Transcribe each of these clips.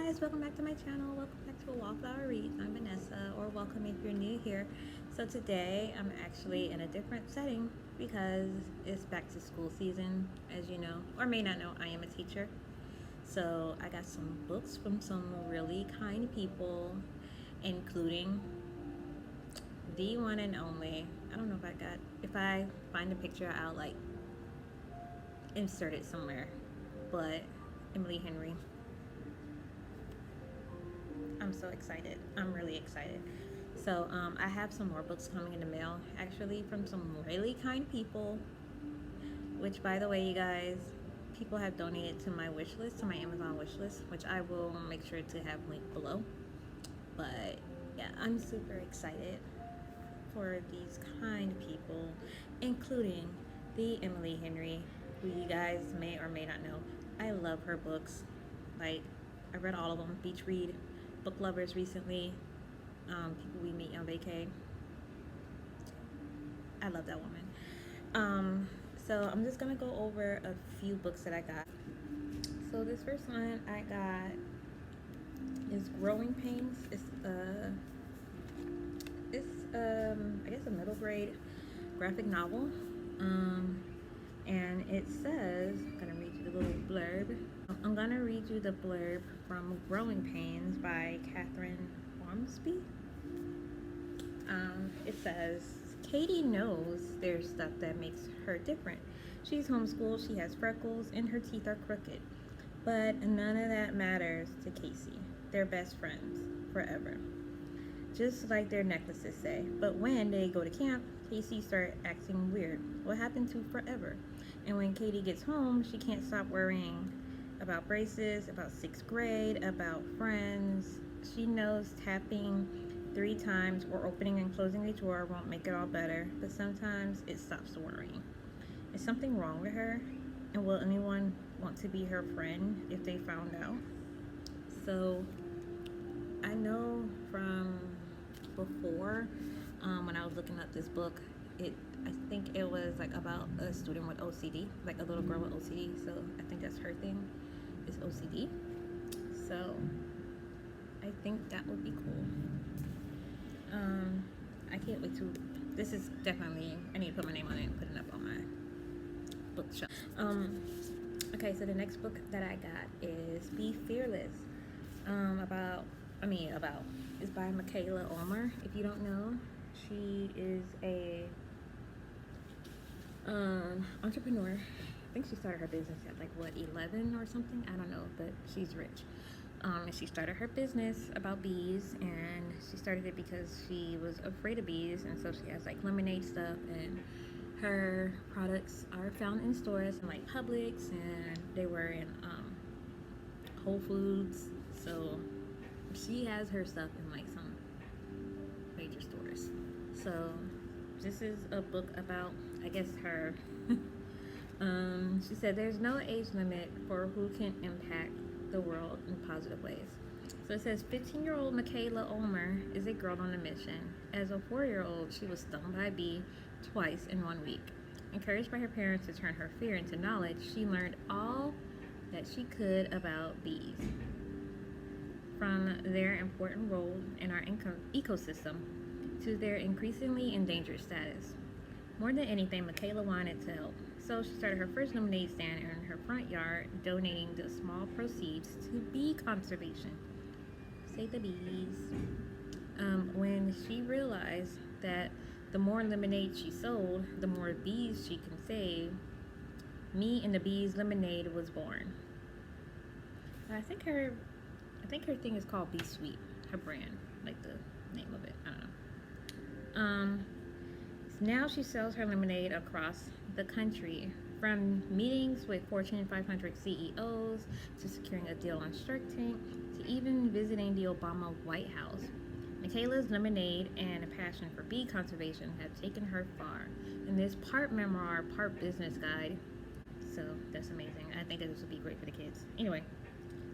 guys, welcome back to my channel. Welcome back to A Wallflower Reads. I'm Vanessa, or welcome if you're new here. So today I'm actually in a different setting because it's back to school season, as you know, or may not know. I am a teacher. So I got some books from some really kind people, including the one and only. I don't know if I find a picture, I'll like insert it somewhere. But Emily Henry. I'm so excited. I'm really excited. So I have some more books coming in the mail, actually, from some really kind people. Which, by the way, you guys, people have donated to my wish list, to my Amazon wish list, which I will make sure to have linked below. But yeah, I'm super excited for these kind people, including the Emily Henry, who you guys may or may not know. I love her books. Like, I read all of them. Beach read. Book lovers recently, people we meet on vacay. I love that woman. So I'm just gonna go over a few books that I got. So this first one I got is Growing Pains. I guess a middle grade graphic novel. And it says, I'm gonna read you the little blurb. I'm gonna read you the blurb from Growing Pains by Catherine Ormsby. It says, Katie knows there's stuff that makes her different. She's homeschooled, she has freckles, and her teeth are crooked. But none of that matters to Casey. They're best friends forever. Just like their necklaces say. But when they go to camp, Casey starts acting weird. What happened to forever? And when Katie gets home, she can't stop worrying about braces, about 6th grade, about friends. She knows tapping 3 times or opening and closing a drawer won't make it all better, but sometimes it stops worrying. Is something wrong with her? And will anyone want to be her friend if they found out? So I know from before, when I was looking up this book, I think it was like about a student with OCD, like a little girl with OCD. So I think that's her thing, is OCD. So I think that would be cool. I can't wait to. This is definitely. I need to put my name on it and put it up on my bookshelf. Okay, so the next book that I got is Be Fearless. It's by Michaela Ulmer. If you don't know, she is a entrepreneur. I think she started her business at like 11 or something. I don't know, but she's rich. And she started her business about bees, and she started it because she was afraid of bees, and so she has like lemonade stuff, and her products are found in stores in like Publix, and they were in Whole Foods. So she has her stuff in like some major stores. So this is a book about, I guess, her. She said there's no age limit for who can impact the world in positive ways. So it says 15-year-old Michaela Ulmer is a girl on a mission. As a 4-year-old, she was stung by a bee twice in 1 week. Encouraged by her parents to turn her fear into knowledge, she learned all that she could about bees, from their important role in our ecosystem to their increasingly endangered status. More than anything, Michaela wanted to help, so she started her first lemonade stand in her front yard, donating the small proceeds to bee conservation. Save the bees. When she realized that the more lemonade she sold, the more bees she can save, Me and the Bees Lemonade was born. I think her thing is called Be Sweet, her brand, like the name of it. I don't know. Now she sells her lemonade across the country, from meetings with Fortune 500 CEOs to securing a deal on Shark Tank to even visiting the Obama White House. Michaela's lemonade and a passion for bee conservation have taken her far. In this part memoir, part business guide, so that's amazing. I think this would be great for the kids. Anyway,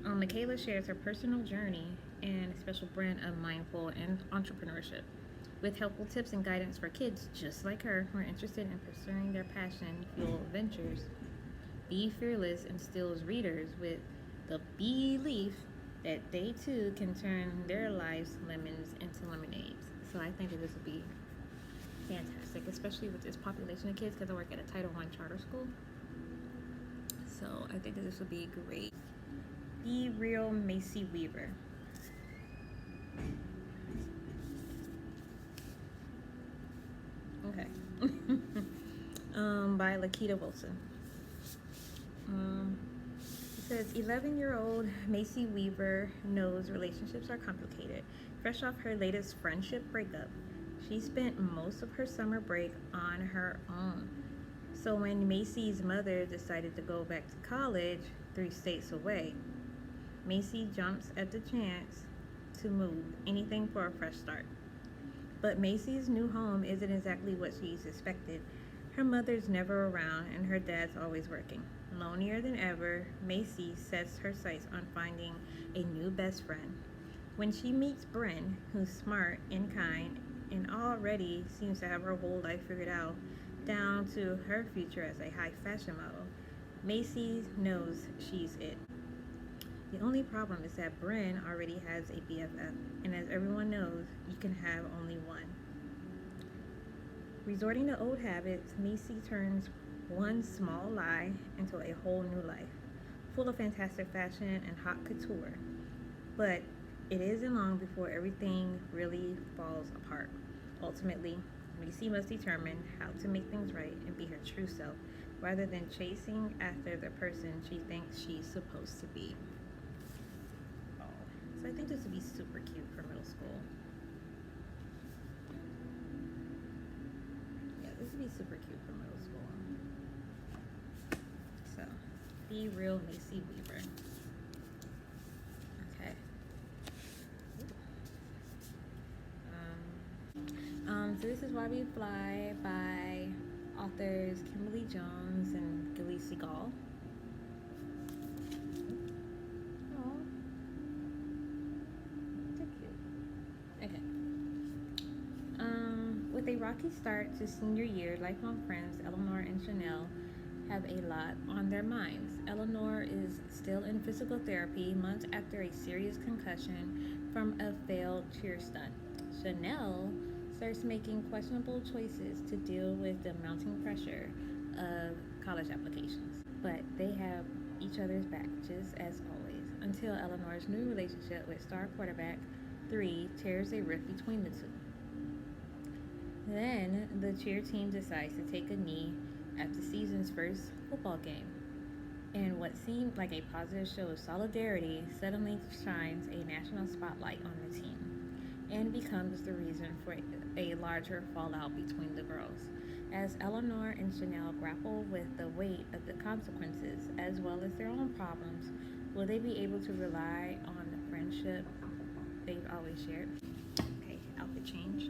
Michaela shares her personal journey and a special brand of mindful and entrepreneurship, with helpful tips and guidance for kids just like her who are interested in pursuing their passion-fueled ventures. Be Fearless instills readers with the belief that they too can turn their life's lemons into lemonades. So I think that this would be fantastic, especially with this population of kids, because I work at a Title I charter school. So I think that this would be great. Be Real Macy Weaver. Okay. By Lakita Wilson. It says 11-year-old Macy Weaver knows relationships are complicated. Fresh off her latest friendship breakup, she spent most of her summer break on her own. So when Macy's mother decided to go back to college 3 states away, Macy jumps at the chance to move, anything for a fresh start. But Macy's new home isn't exactly what she's expected. Her mother's never around and her dad's always working. Lonelier than ever, Macy sets her sights on finding a new best friend. When she meets Bryn, who's smart and kind and already seems to have her whole life figured out, down to her future as a high fashion model, Macy knows she's it. The only problem is that Bryn already has a BFF, and as everyone knows, you can have only one. Resorting to old habits, Macy turns one small lie into a whole new life, full of fantastic fashion and haute couture. But it isn't long before everything really falls apart. Ultimately, Macy must determine how to make things right and be her true self, rather than chasing after the person she thinks she's supposed to be. So I think this would be super cute for middle school. Yeah, this would be super cute for middle school. So, Be Real Macy Weaver. Okay. So this is Why We Fly by authors Kimberly Jones and Gilly Seagal. With a rocky start to senior year, lifelong friends Eleanor and Chanel have a lot on their minds. Eleanor is still in physical therapy months after a serious concussion from a failed cheer stunt. Chanel starts making questionable choices to deal with the mounting pressure of college applications. But they have each other's back, just as always, until Eleanor's new relationship with star quarterback theeee tears a rift between the two. Then the cheer team decides to take a knee at the season's first football game. And what seemed like a positive show of solidarity suddenly shines a national spotlight on the team and becomes the reason for a larger fallout between the girls. As Eleanor and Chanel grapple with the weight of the consequences as well as their own problems, will they be able to rely on the friendship they've always shared? Okay, outfit change.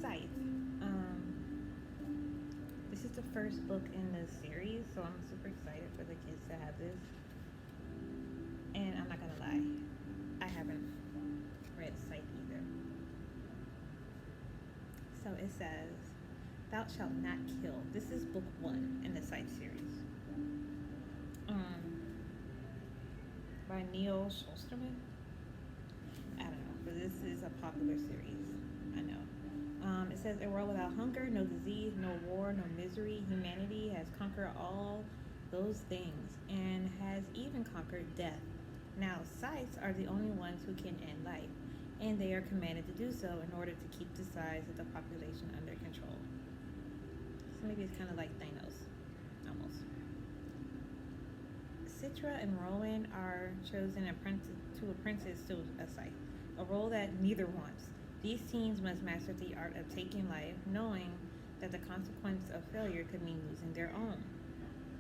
Scythe. This is the first book in the series, so I'm super excited for the kids to have this. And I'm not gonna lie, I haven't read Scythe either. So it says, "Thou shalt not kill." This is book 1 in the Scythe series. By Neil Sholsterman. I don't know, but this is a popular series. I know. It says, "A world without hunger, no disease, no war, no misery. Humanity has conquered all those things and has even conquered death. Now, scythes are the only ones who can end life, and they are commanded to do so in order to keep the size of the population under control." So maybe it's kind of like Thanos, almost. Citra and Rowan are chosen to apprentice to a scythe, a role that neither wants. These teens must master the art of taking life, knowing that the consequence of failure could mean losing their own.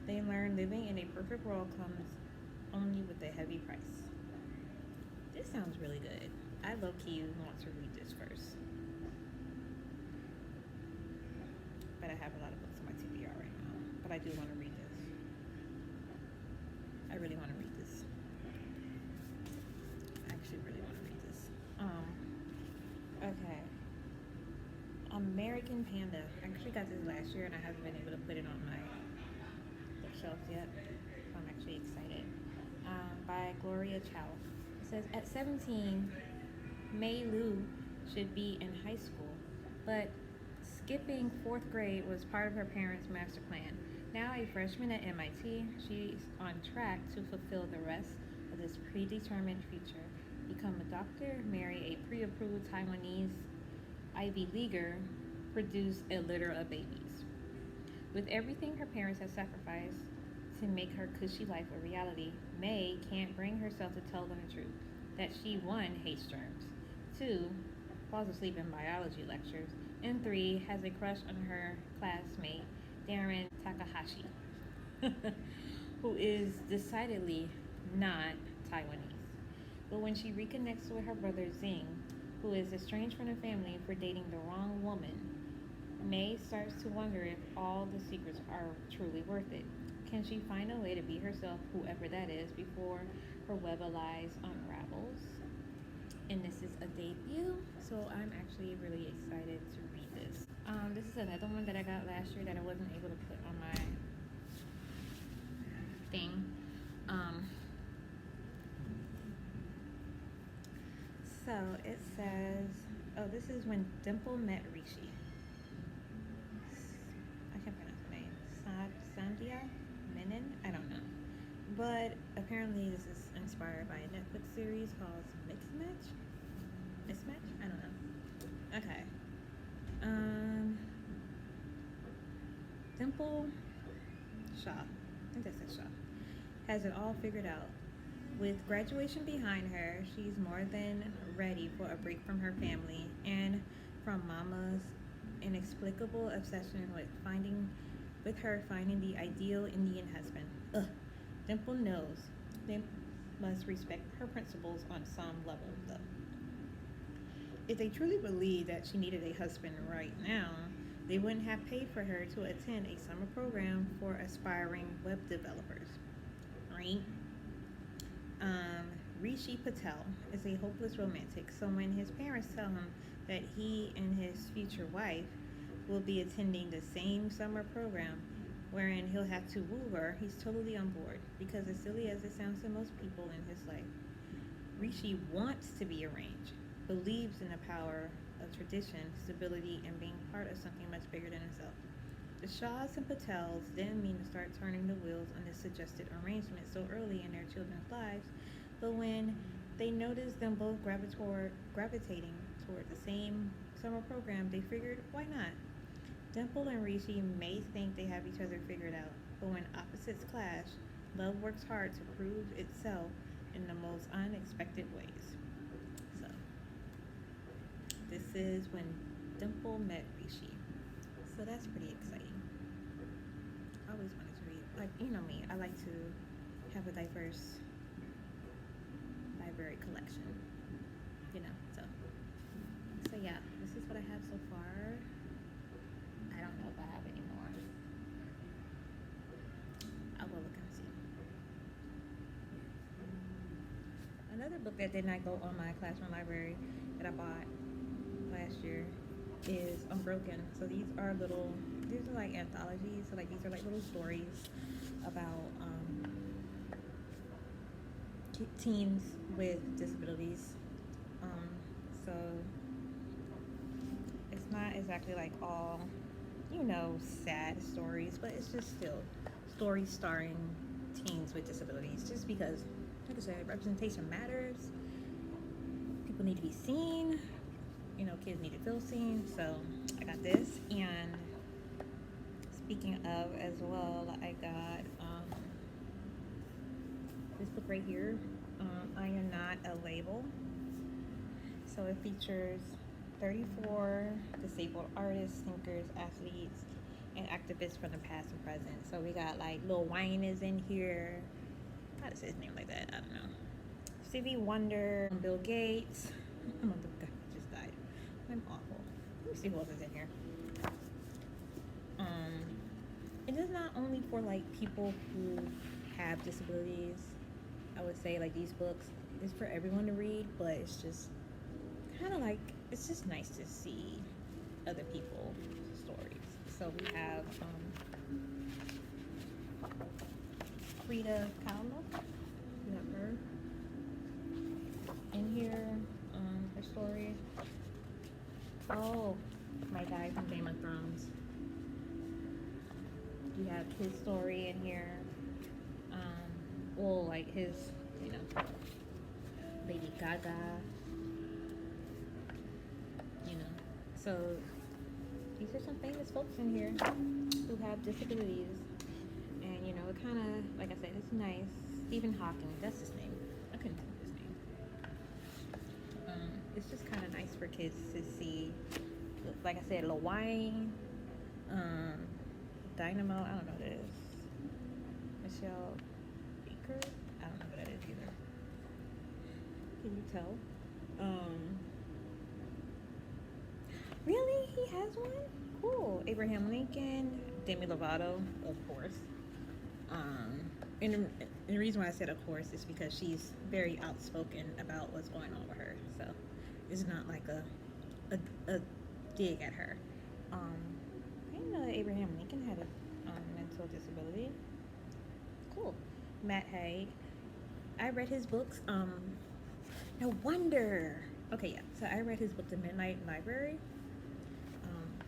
They learn living in a perfect world comes only with a heavy price. This sounds really good. I low-key want to read this first. But I have a lot of books on my TBR right now. But I do want to read this. I really want to read this. I actually really want to read this. Okay. American Panda. I actually got this last year and I haven't been able to put it on my bookshelf yet. so I'm actually excited. By Gloria Chow. It says, at 17, Mei Lu should be in high school, but skipping 4th grade was part of her parents' master plan. Now a freshman at MIT, she's on track to fulfill the rest of this predetermined future. Become a doctor, marry a pre-approved Taiwanese Ivy Leaguer, produce a litter of babies. With everything her parents have sacrificed to make her cushy life a reality, May can't bring herself to tell them the truth. That she, 1, hates germs, 2, falls asleep in biology lectures, and 3, has a crush on her classmate, Darren Takahashi, who is decidedly not Taiwanese. But when she reconnects with her brother Zing, who is estranged from the family for dating the wrong woman, May starts to wonder if all the secrets are truly worth it. Can she find a way to be herself, whoever that is, before her web of lies unravels? And this is a debut, so I'm actually really excited to read this. This is another one that I got last year that I wasn't able to put on my thing. So it says, oh, this is when Dimple met Rishi. I can't pronounce her name. Sandhya Menon? I don't know. But apparently this is inspired by a Netflix series called Mismatch? I don't know. Okay. Dimple Shaw, I think that says Shaw, has it all figured out. With graduation behind her, she's more than ready for a break from her family and from Mama's inexplicable obsession with her finding the ideal Indian husband. Dimple knows they must respect her principles on some level, though. If they truly believed that she needed a husband right now, they wouldn't have paid for her to attend a summer program for aspiring web developers, right? Rishi Patel is a hopeless romantic, so when his parents tell him that he and his future wife will be attending the same summer program wherein he'll have to woo her, he's totally on board, because as silly as it sounds to most people in his life, Rishi wants to be arranged, believes in the power of tradition, stability, and being part of something much bigger than himself. The Shaws and Patels didn't mean to start turning the wheels on this suggested arrangement so early in their children's lives, but when they noticed them both gravitating toward the same summer program, they figured, why not? Dimple and Rishi may think they have each other figured out, but when opposites clash, love works hard to prove itself in the most unexpected ways. So, this is when Dimple met Rishi. So that's pretty exciting. I always wanted to read, like, you know me, I like to have a diverse library collection, you know, so yeah, this is what I have so far. I don't know if I have any more. I will look and see. Another book that did not go on my classroom library that I bought last year is Unbroken. So these are like anthologies. So like these are like little stories about teens with disabilities. So it's not exactly like all, sad stories, but it's just still stories starring teens with disabilities, just because, like I said, representation matters. People need to be seen. Kids need to feel seen. So I got this. And speaking of as well, I got this book right here, I Am Not a Label. So it features 34 disabled artists, thinkers, athletes, and activists from the past and present. So we got like Lil Wayne is in here. How to say his name like that? I don't know. Stevie Wonder, Bill Gates. Oh, the guy just died. I'm awful. Let me see who else is in here. It is not only for like people who have disabilities. I would say like these books is for everyone to read, but it's just kind of like, it's just nice to see other people's stories. So we have Frida Kahlo. You have her in here. Her story. Oh, my guy from Game of Thrones. You have his story in here. Well, like his, you know, Lady Gaga. You know, so these are some famous folks in here who have disabilities. And, you know, it kind of, like I said, it's nice. Stephen Hawking, that's his name. I couldn't think of his name. It's just kind of nice for kids to see. Like I said, Lil Wayne, Dynamo, I don't know what it is. Michelle Baker, I don't know what that is either. Can you tell? Really? He has one? Cool. Abraham Lincoln, Demi Lovato, of course. And the reason why I said of course is because she's very outspoken about what's going on with her. So it's not like a dig at her. I didn't know that Abraham Lincoln had a mental disability. Cool. Matt Haig. I read his books. No wonder. Okay, yeah. So I read his book, The Midnight Library.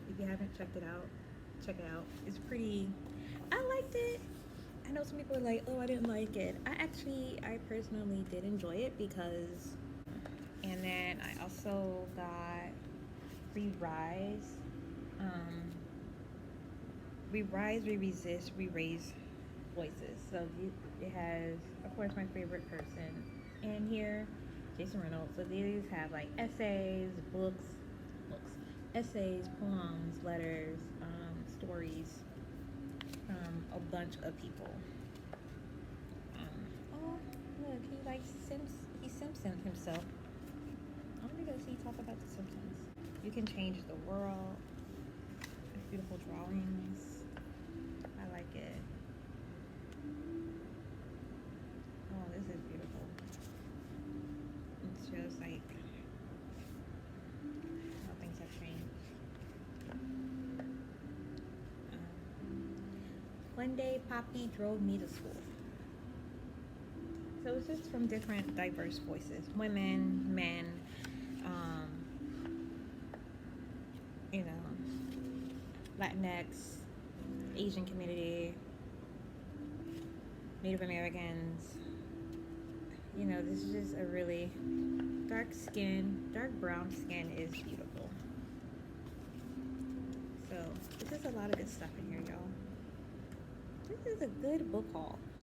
If you haven't checked it out, check it out. It's pretty. I liked it. I know some people are like, oh, I didn't like it. I personally did enjoy it because. And then I also got We Rise. We Rise, We Resist, We Raise Voices. So it has, of course, my favorite person in here, Jason Reynolds. So these have like essays, essays, poems, letters, stories from a bunch of people. Oh, look, he Simpsons himself. I want to go see talk about the Simpsons. You can change the world. Beautiful drawings. I like it. Oh, this is beautiful. It's just like how things have changed. One day, Poppy drove me to school. So it's just from different diverse voices, women, men, you know, Latinx, Asian community, Native Americans. You know, this is just a really dark brown skin is beautiful. So, this is a lot of good stuff in here, y'all. This is a good book haul.